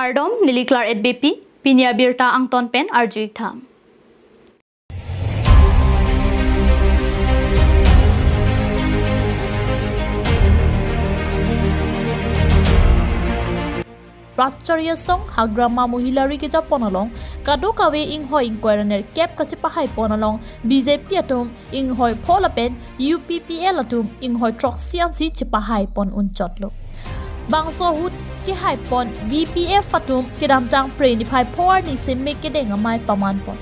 Kardom niliklar at BP pinya birta ang tonpen arjuik tham. Pracharya song hagrama mohilari ke japonalong kado kawe inghoi inquirer cap kache pahai ponalong BJP atum inghoi pholapen UPPL atum inghoi troxian si chipahai pon unchotlo bangso hut ke hai pon BPF atum kidamtang pre ni phai phor ni se me ke deng amai paman pon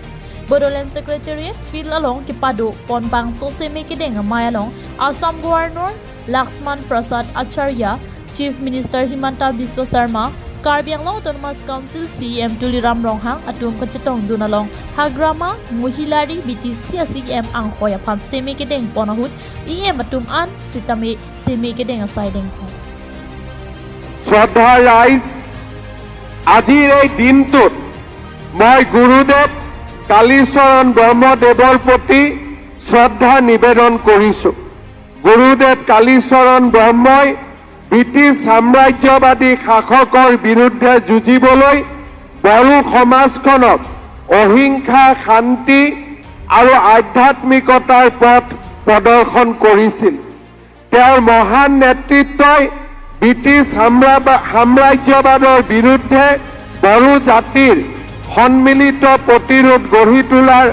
Bodoland Secretariat fil along ke pado pon bangso se me ke deng amai along Assam Governor Laxman Prasad Acharya Chief Minister Himanta Biswa Sarma Karbi Anglong Autonomous Council CM Tuliram Ronghang atum kachetong dunalong hagrama mohilari BTC CM anghoya phan semi kedeng ponahut EM atum an sitame semi kedeng asaideng ho শ্রদ্ধা রাইজ আজিৰ এই দিনটোত মই গুৰুদেৱ কালীচৰণ ব্ৰহ্মদেৱৰ প্ৰতি শ্ৰদ্ধা নিবেদন কৰিছোঁ গুৰুদেৱ কালীচৰণ ব্ৰহ্মই British সাম্ৰাজ্যবাদী শাসকৰ বিৰুদ্ধে যুঁজিবলৈ বড়ো সমাজখনক অহিংসা শান্তি আৰু আধ্যাত্মিকতাৰ পথ প্ৰদৰ্শন কৰিছিল তেওঁৰ মহান নেতৃত্বই ব্ৰিটিছ সাম্ৰাজ্যবাদৰ বিৰুদ্ধে বড়ো জাতিৰ সন্মিলিত প্ৰতিৰোধ গঢ়ি তোলাৰ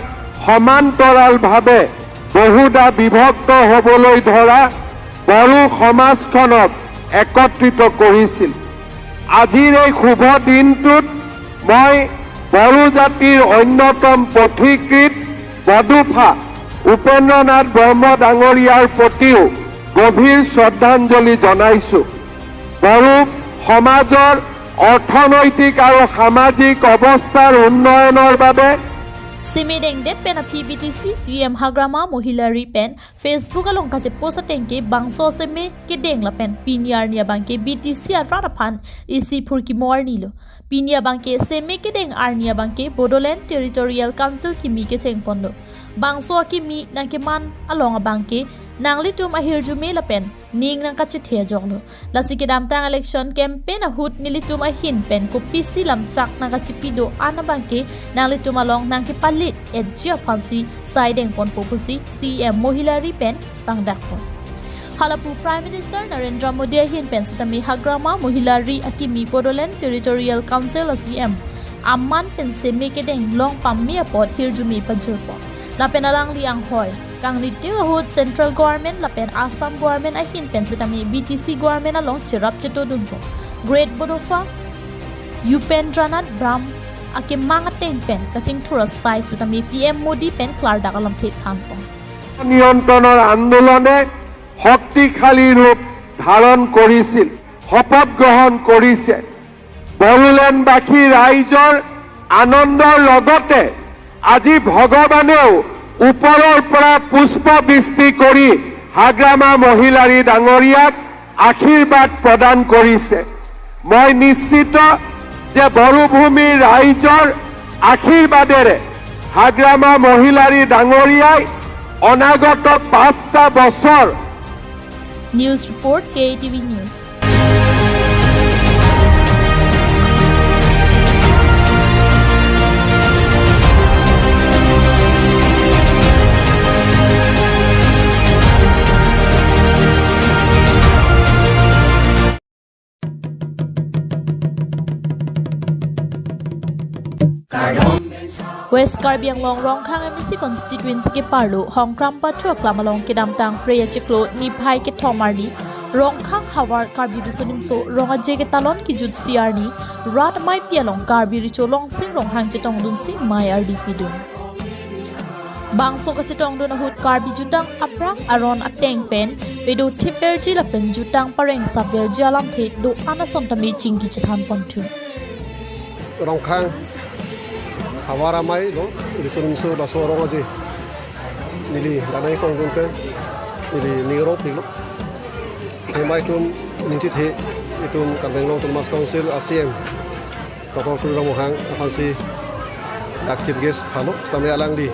সমান্তৰালভাৱে বহুদা বিভক্ত হ'বলৈ ধৰা বড়ো সমাজখনক একত্ৰিত কৰিছিল আজিৰ এই শুভ দিনটোত মই বড়ো জাতিৰ অন্যতম পথিকৃত বডোফা উপেন্দ্ৰনাথ ব্ৰহ্ম ডাঙৰীয়াৰ প্ৰতিও গভীৰ শ্ৰদ্ধাঞ্জলি জনাইছোঁ বড়ো সমাজৰ অৰ্থনৈতিক আৰু সামাজিক অৱস্থাৰ উন্নয়নৰ বাবে Simedeng det pena PBTC CM hagrama mohilari pen Facebook along kache posa tengke bangso seme ke deng la pen pinyar nia bangke BTC araphan isi phurki mornilo pinya bangke seme ke deng arnia bangke Bodoland Territorial Council kimi ke chengpondo bangso kimi nangke man along bangke nangli tum ahir jume la pen ning nang kache the jonglo lasike damtang election campaign ahut nilitum ahin pen ko PC lam chak nang kache pido ana bangke nangli tum along nangke palit edja phansi sideng pon popusi CM mohilari pen pangdakpon Halapu Prime Minister Narendra Modi ahin pen sitami hagrama mohilari akimi Bodoland Territorial Council CM amman pen seme ke deng long pamia pod hirjumi panjurpo lapen alang liang hoy kang nitiu ahut central government lapen Assam government ahin pen sitami BTC government along chirap cheto dunpo Great Bodofa Upendranath Brahm ake mangateng pen kaching thura sai sitami PM Modi pen klar dakalam the thanpo নিয়ন্ত্ৰণৰ আন্দোলনে শক্তিশালী ৰূপ ধাৰণ কৰিছিল শপত গ্ৰহণ কৰিছে বড়োলেণ্ডবাসী ৰাইজৰ আনন্দৰ লগতে আজি ভগৱানেও ওপৰৰ পৰা পুষ্প বৃষ্টি কৰি হাগ্ৰামা মহিলাৰী ডাঙৰীয়াক আশীৰ্বাদ প্ৰদান কৰিছে মই নিশ্চিত যে বড়োভূমিৰ ৰাইজৰ আশীৰ্বাদেৰে হাগ্ৰামা মহিলাৰী ডাঙৰীয়াই অনাগত 5টা বছৰ News report KATV News West Karbi Anglong Rongkhang MSC constituency ke parlo Hongkram Patro Klamalong ke damtang Preya Chiklo ni Phai ke Thomarni Rongkhang Hawar Karbi Dusunim so Ronga Je ke Talon ki Jud Siarni Rat Mai Pialong Karbi Richolong Sing Ronghang Chetong Dun Sing Mai RDP Dun Bangso ka Chetong Dun Ahut Karbi Jutang Aprang Aron Ateng Pen Pedo Tiperji la pen Jutang Pareng Sabberji alam the do ana sontami Chingi Chethan Pontu Rongkhang Hawara mai lo disunim so da sorong aje nili lanai tong dun pe nili niro pilo ke mai tum ninchi the itum Karbenglong Autonomous Council ACM Dr. Tuliram Mohang afansi dak chief guest halo stame alang di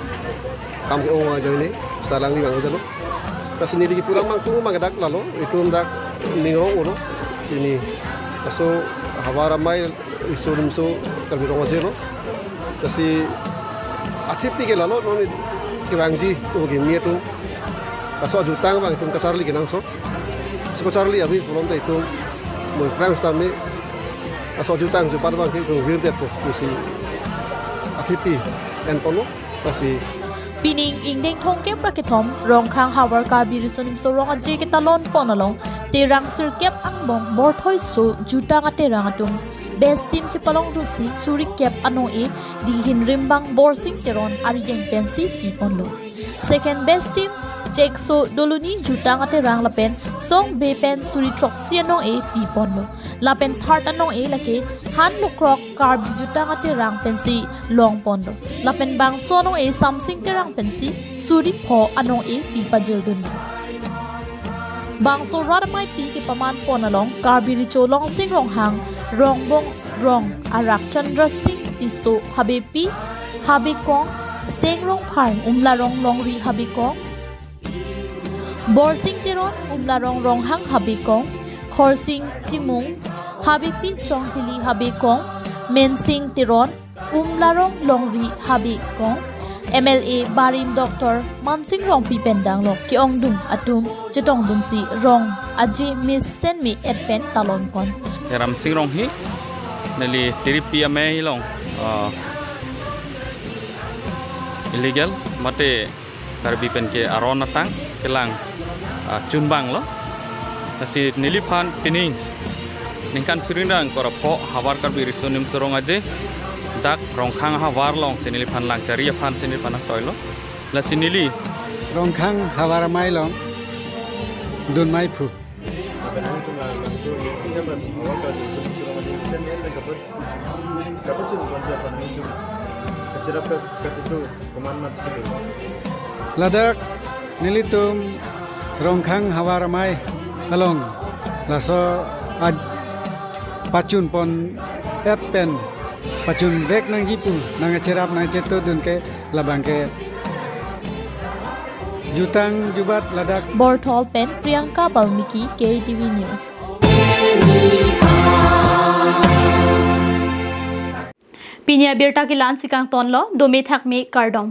kam ke ong aja ini stalang di bang jalo kasini di pulang mang tu magadak lalo itum dak niro ulo ini so Hawara mai isu kalbirong aje lo kasi atip ni kelalo non kibangji tu gimie tu kaso jutang bang tum kacarli kinang so kacarli abi belum tu itu mo prime stami kaso jutang jupat bang ki virdet po si atipi en pono kasi Pining ingdeng thongkem prakitom rong khang hawar karbi risonim so rong aje ke talon ponalong terang sirkep angbong borthoi so juta nga terang atum best team chipalong rutsi suri kep anong e di hin rimbang borsing teron ariyeng pensi iponlo second best team check so doluni juta nga terang lapen song be pen suri troxi anong e iponlo lapen third anong e lake han lukrok karbi juta nga terang pensi long pondo lapen bang so anong e samsing terang pensi suri pho anong e ipajerdun bang so radamai pi ke paman ponalong karbi richo long sing rong hang rong bong rong arak chandra singh tiso habepi habikong seng rong phar umla rong long ri habikong borsing tiron umla rong rong hang habikong khorsing timung habepi chongpili habikong mensing tiron umla rong long ri habikong MLA Barim Dr. Mansing Rong Pi Pendang Lo Ki Ong Dung Atum Chetong Dung Si Rong Aji Miss Sen Mi Et Pen Talon Kon Ram Sing Rong Hi Nali Tiripi Amei Long illegal Mate Karbi Pen Ke Aron Natang Kelang Chunbang Lo Nasi Nilipan Pining Ningkan Sirindang Korapo Hawar Karbi Risonim Sorong Aje dak rongkhang hawar long sinili phan lang chari phan sinili phan toilo la sinili rongkhang hawar mai long dun mai phu ladak nilitum rongkhang hawar mai along laso pacun pon et pen pacun vek nang jipu nang cerap nang ceto dun ke labang ke jutang jubat ladak Borthol Pen Priyanka Balmiki KATV News Pinia Birta ki lan sikang tonlo domi thakmi kardom